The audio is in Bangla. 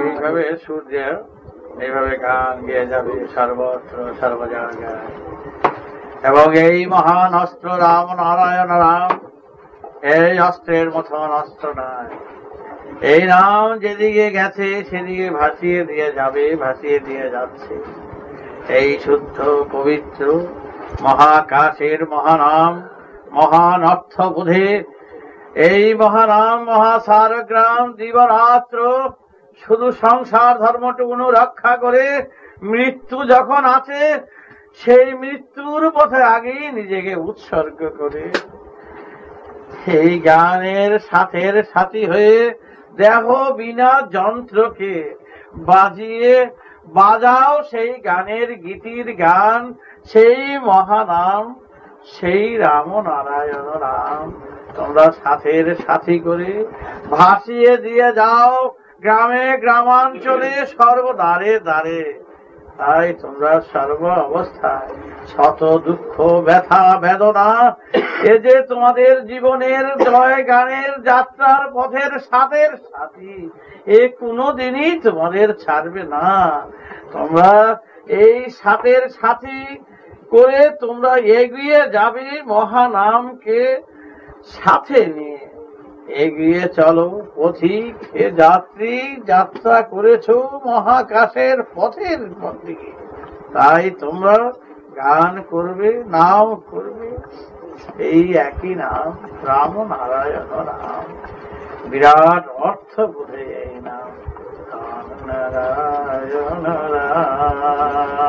এইভাবে সূর্য এইভাবে গান গেয়ে যাবে সর্বত্র সর্ব জায়গায়। এবং এই মহান অস্ত্র রাম নারায়ণ রাম, এই অস্ত্রের মতন অস্ত্র নয়। এই নাম যেদিকে গেছে সেদিকে ভাসিয়ে দিয়ে যাবে, ভাসিয়ে দিয়ে যাচ্ছে। এই শুদ্ধ পবিত্র মহাকাশের মহানাম, মহান অর্থ বোধে এই মহানাম মহাসারগ্রাম দিবরাত্র শুধু সংসার ধর্মটুকু রক্ষা করে মৃত্যু যখন আছে সেই মৃত্যুর পথে আগেই নিজেকে উৎসর্গ করে এই গানের সাথের সাথী হয়ে দেহ বিনা যন্ত্রকে বাজিয়ে বাজাও সেই গানের গীতির গান, সেই মহানাম, সেই রাম নারায়ণ রাম। তোমরা সাথের সাথী করে ভাসিয়ে দিয়ে যাও গ্রামে গ্রামাঞ্চলে সর্বদারে দ্বারে। তাই তোমরা সর্ব অবস্থায় শত দুঃখ ব্যথা বেদনা এ যে তোমাদের জীবনের জয় গানের যাত্রার পথের সাথের সাথী, এ কোনোদিনই তোমাদের ছাড়বে না। তোমরা এই সাথের সাথী করে তোমরা এগিয়ে যাবে মহানামকে সাথে নিয়ে। এগিয়ে চলো পথিক, এ যাত্রী যাত্রা করেছো মহাকাশের পথের দিকে। তাই তোমরা গান করবে, নাম করবে এই একই নাম রাম নারায়ণ রাম। বিরাট অর্থ বোধে এই নাম রাম নারায়ণ রাম।